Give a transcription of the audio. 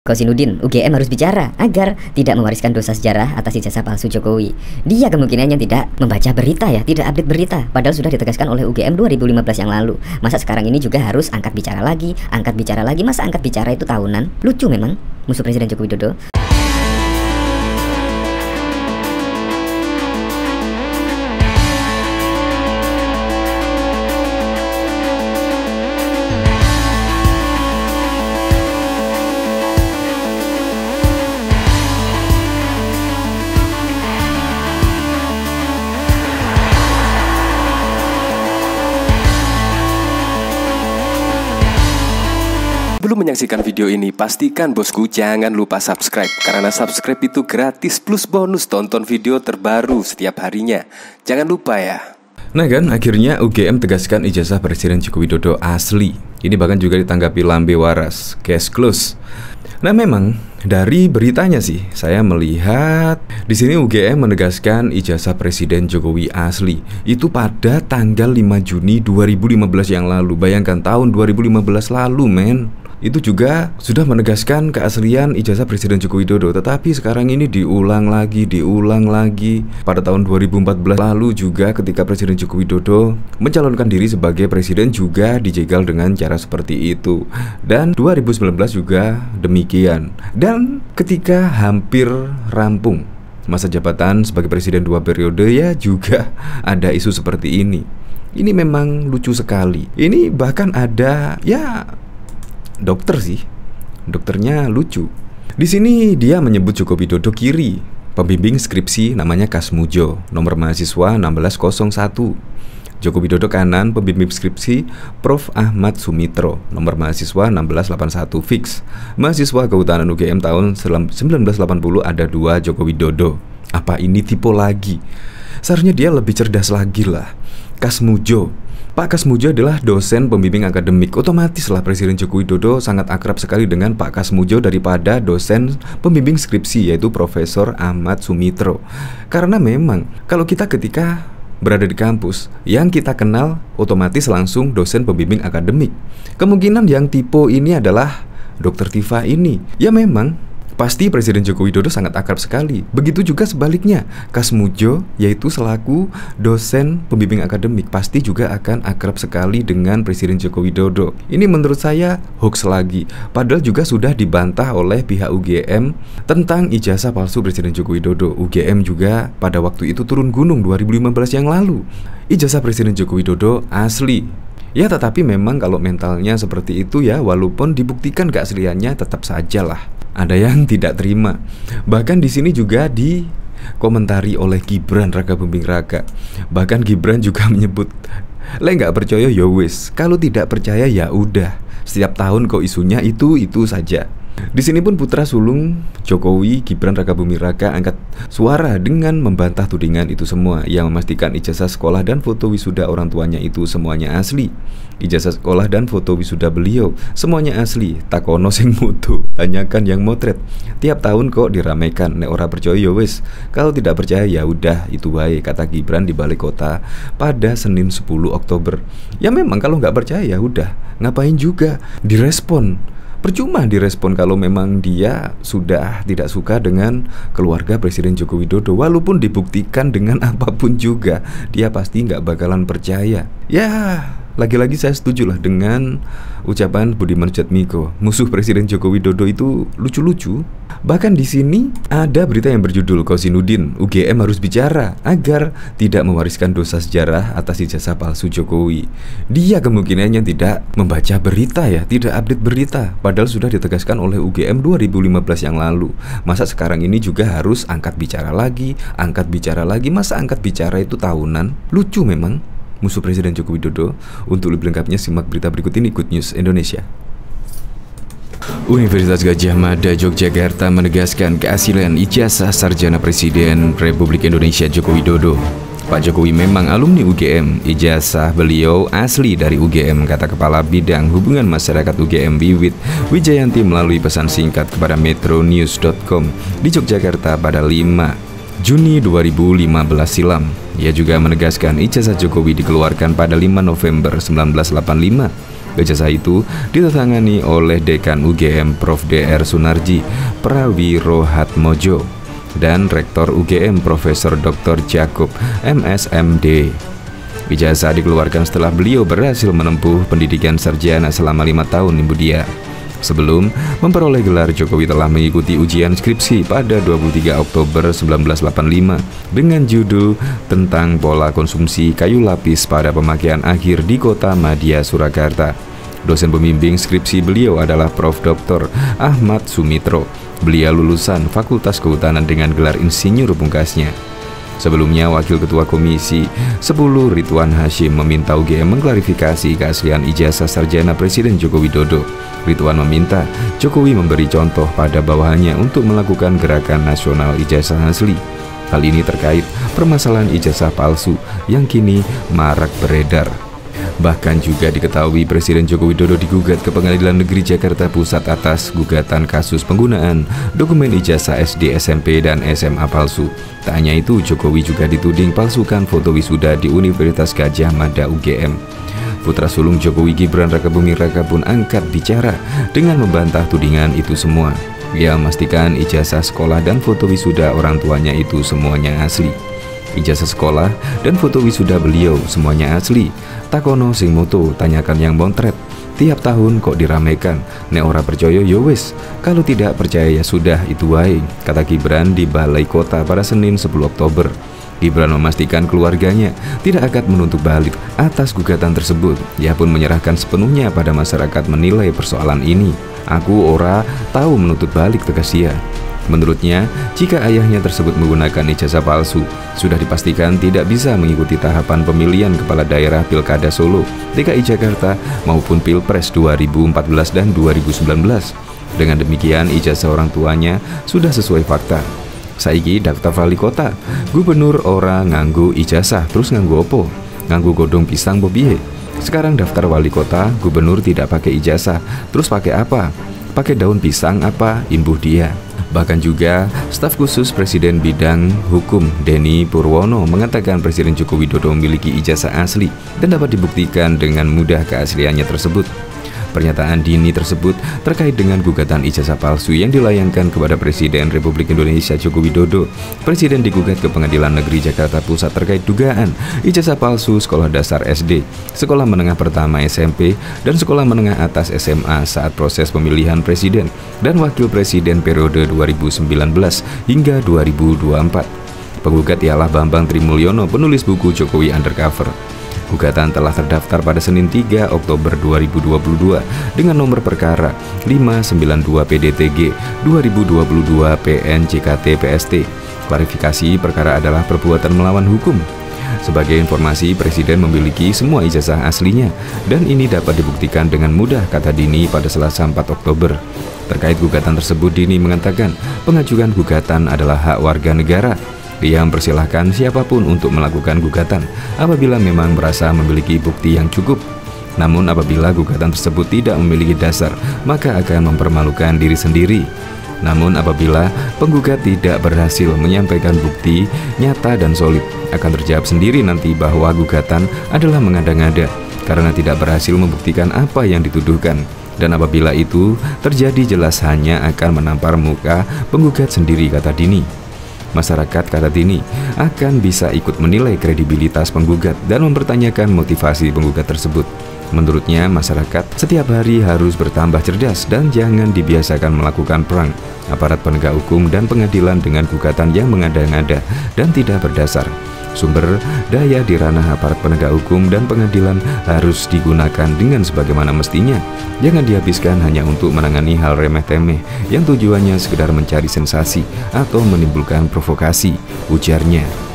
Kozinudin, UGM harus bicara agar tidak mewariskan dosa sejarah atas ijazah palsu Jokowi. Dia kemungkinannya tidak membaca berita ya, tidak update berita. Padahal sudah ditegaskan oleh UGM 2015 yang lalu. Masa sekarang ini juga harus angkat bicara lagi, masa angkat bicara itu tahunan? Lucu memang, musuh Presiden Joko Widodo. Sebelum menyaksikan video ini, pastikan bosku jangan lupa subscribe. Karena subscribe itu gratis plus bonus tonton video terbaru setiap harinya. Jangan lupa ya. Nah kan, akhirnya UGM tegaskan ijazah Presiden Joko Widodo asli. Ini bahkan juga ditanggapi lambe waras, case close. Nah memang dari beritanya sih saya melihat di sini UGM menegaskan ijazah Presiden Jokowi asli itu pada tanggal 5 Juni 2015 yang lalu. Bayangkan tahun 2015 lalu men. Itu juga sudah menegaskan keaslian ijazah Presiden Joko Widodo. Tetapi sekarang ini diulang lagi. Pada tahun 2014 lalu juga ketika Presiden Joko Widodo mencalonkan diri sebagai presiden juga dijegal dengan cara seperti itu. Dan 2019 juga demikian. Dan ketika hampir rampung masa jabatan sebagai presiden 2 periode ya juga ada isu seperti ini. Ini memang lucu sekali. Ini bahkan ada ya dokter sih, dokternya lucu. Di sini dia menyebut Joko Widodo kiri. Pembimbing skripsi namanya Kasmujo, nomor mahasiswa 1601. Joko Widodo kanan, pembimbing skripsi Prof. Ahmad Sumitro, nomor mahasiswa 1681 fix. Mahasiswa Kehutanan UGM tahun 1980 ada 2 Joko Widodo. Apa ini tipe lagi? Seharusnya dia lebih cerdas lagi lah. Kasmujo, Pak Kasmujo adalah dosen pembimbing akademik. Otomatis lah Presiden Joko Widodo sangat akrab sekali dengan Pak Kasmujo daripada dosen pembimbing skripsi yaitu Profesor Ahmad Sumitro. Karena memang kalau kita ketika berada di kampus, yang kita kenal otomatis langsung dosen pembimbing akademik. Kemungkinan yang tipe ini adalah Dr. Tifa ini. Ya memang pasti Presiden Joko Widodo sangat akrab sekali. Begitu juga sebaliknya, Kasmujo yaitu selaku dosen pembimbing akademik pasti juga akan akrab sekali dengan Presiden Joko Widodo. Ini menurut saya hoax lagi. Padahal juga sudah dibantah oleh pihak UGM tentang ijazah palsu Presiden Joko Widodo. UGM juga pada waktu itu turun gunung 2015 yang lalu. Ijazah Presiden Joko Widodo asli. Ya tetapi memang kalau mentalnya seperti itu ya, walaupun dibuktikan keasliannya tetap sajalah ada yang tidak terima. Bahkan di sini juga dikomentari oleh Gibran Raka Buming Raka. Bahkan Gibran juga menyebut, "Le nggak percaya ya wis, kalau tidak percaya ya udah. Setiap tahun kok isunya itu saja." Di sini pun putra sulung Jokowi, Gibran Raka Buming Raka angkat suara dengan membantah tudingan itu semua, yang memastikan ijazah sekolah dan foto wisuda orang tuanya itu semuanya asli. Ijazah sekolah dan foto wisuda beliau semuanya asli. Takono sing mutu, tanyakan yang motret. Tiap tahun kok diramaikan. Nek ora percaya ya wis, kalau tidak percaya ya udah itu wae, kata Gibran di Balai Kota pada Senin 10 Oktober. Ya memang kalau nggak percaya ya udah, ngapain juga direspon. Percuma direspon kalau memang dia sudah tidak suka dengan keluarga Presiden Joko Widodo. Walaupun dibuktikan dengan apapun juga, dia pasti nggak bakalan percaya. Ya, lagi-lagi saya setuju lah dengan ucapan Budiman Sujatmiko. Musuh Presiden Joko Widodo itu lucu-lucu. Bahkan di sini ada berita yang berjudul Kozinudin, UGM harus bicara agar tidak mewariskan dosa sejarah atas ijazah palsu Jokowi. Dia kemungkinannya tidak membaca berita ya, tidak update berita. Padahal sudah ditegaskan oleh UGM 2015 yang lalu. Masa sekarang ini juga harus angkat bicara lagi, masa angkat bicara itu tahunan? Lucu memang musuh Presiden Joko Widodo. Untuk lebih lengkapnya simak berita berikut ini. Good News Indonesia. Universitas Gadjah Mada Yogyakarta menegaskan keaslian ijazah sarjana Presiden Republik Indonesia Joko Widodo. Pak Jokowi memang alumni UGM, ijazah beliau asli dari UGM, kata Kepala Bidang Hubungan Masyarakat UGM Wiwit Wijayanti melalui pesan singkat kepada metronews.com di Yogyakarta pada 5 Juni 2015 silam. Ia juga menegaskan ijazah Jokowi dikeluarkan pada 5 November 1985 Ijazah itu ditandatangani oleh Dekan UGM Prof. Dr. Sunarji Prawirohatmojo dan Rektor UGM Profesor Dr. Jacob MSMD. Ijazah dikeluarkan setelah beliau berhasil menempuh pendidikan sarjana selama 5 tahun dia. Sebelum memperoleh gelar, Jokowi telah mengikuti ujian skripsi pada 23 Oktober 1985 dengan judul tentang pola konsumsi kayu lapis pada pemakaian akhir di Kota Madya, Surakarta. Dosen pembimbing skripsi beliau adalah Prof. Dr. Ahmad Sumitro. Beliau lulusan Fakultas Kehutanan dengan gelar insinyur pungkasnya. Sebelumnya, Wakil Ketua Komisi 10 Ridwan Hasyim meminta UGM mengklarifikasi keaslian ijazah sarjana Presiden Joko Widodo. Ridwan meminta Jokowi memberi contoh pada bawahannya untuk melakukan gerakan nasional ijazah asli. Hal ini terkait permasalahan ijazah palsu yang kini marak beredar. Bahkan juga diketahui Presiden Joko Widodo digugat ke Pengadilan Negeri Jakarta Pusat atas gugatan kasus penggunaan dokumen ijazah SD, SMP, dan SMA palsu. Tak hanya itu, Jokowi juga dituding palsukan foto wisuda di Universitas Gadjah Mada UGM. Putra sulung Jokowi, Gibran Rakabuming Raka, pun angkat bicara dengan membantah tudingan itu semua. Ia memastikan ijazah sekolah dan foto wisuda orang tuanya itu semuanya asli. Ijazah sekolah dan foto wisuda beliau semuanya asli. Takono sing moto, tanyakan yang montret. Tiap tahun kok diramaikan. Nek ora percaya yo wis. Kalau tidak percaya ya sudah, itu wae, kata Gibran di Balai Kota pada Senin 10 Oktober. Gibran memastikan keluarganya tidak akan menuntut balik atas gugatan tersebut. Ia pun menyerahkan sepenuhnya pada masyarakat menilai persoalan ini. Aku ora tahu menuntut balik, tegas dia. Menurutnya, jika ayahnya tersebut menggunakan ijazah palsu, sudah dipastikan tidak bisa mengikuti tahapan pemilihan kepala daerah Pilkada Solo, DKI Jakarta maupun Pilpres 2014 dan 2019. Dengan demikian, ijazah orang tuanya sudah sesuai fakta. Saiki daftar wali kota, gubernur ora nganggo ijazah, terus nganggo opo? Nganggo godong pisang bobihe. Sekarang daftar wali kota, gubernur tidak pakai ijazah, terus pakai apa? Pakai daun pisang apa? Imbuh dia. Bahkan juga, staf khusus Presiden Bidang Hukum Denny Purwono mengatakan Presiden Joko Widodo memiliki ijazah asli dan dapat dibuktikan dengan mudah keasliannya tersebut. Pernyataan Dini tersebut terkait dengan gugatan ijazah palsu yang dilayangkan kepada Presiden Republik Indonesia Joko Widodo. Presiden digugat ke Pengadilan Negeri Jakarta Pusat terkait dugaan ijazah palsu sekolah dasar SD, sekolah menengah pertama SMP, dan sekolah menengah atas SMA saat proses pemilihan Presiden dan Wakil Presiden periode 2019 hingga 2024. Penggugat ialah Bambang Trimulyono, penulis buku Jokowi Undercover. Gugatan telah terdaftar pada Senin 3 Oktober 2022 dengan nomor perkara 592 PDTG 2022 PNJKT PST. Klarifikasi perkara adalah perbuatan melawan hukum. Sebagai informasi, Presiden memiliki semua ijazah aslinya dan ini dapat dibuktikan dengan mudah, kata Dini pada Selasa 4 Oktober. Terkait gugatan tersebut, Dini mengatakan pengajuan gugatan adalah hak warga negara. Dia mempersilahkan siapapun untuk melakukan gugatan apabila memang merasa memiliki bukti yang cukup. Namun apabila gugatan tersebut tidak memiliki dasar, maka akan mempermalukan diri sendiri. Namun apabila penggugat tidak berhasil menyampaikan bukti nyata dan solid, akan terjawab sendiri nanti bahwa gugatan adalah mengada-ngada karena tidak berhasil membuktikan apa yang dituduhkan. Dan apabila itu terjadi, jelas hanya akan menampar muka penggugat sendiri, kata Dini. Masyarakat, kata Dini, akan bisa ikut menilai kredibilitas penggugat dan mempertanyakan motivasi penggugat tersebut. Menurutnya, masyarakat setiap hari harus bertambah cerdas dan jangan dibiasakan melakukan perang aparat penegak hukum dan pengadilan dengan gugatan yang mengada-ngada dan tidak berdasar. Sumber daya di ranah aparat penegak hukum dan pengadilan harus digunakan dengan sebagaimana mestinya. Jangan dihabiskan hanya untuk menangani hal remeh-temeh yang tujuannya sekedar mencari sensasi atau menimbulkan provokasi, ujarnya.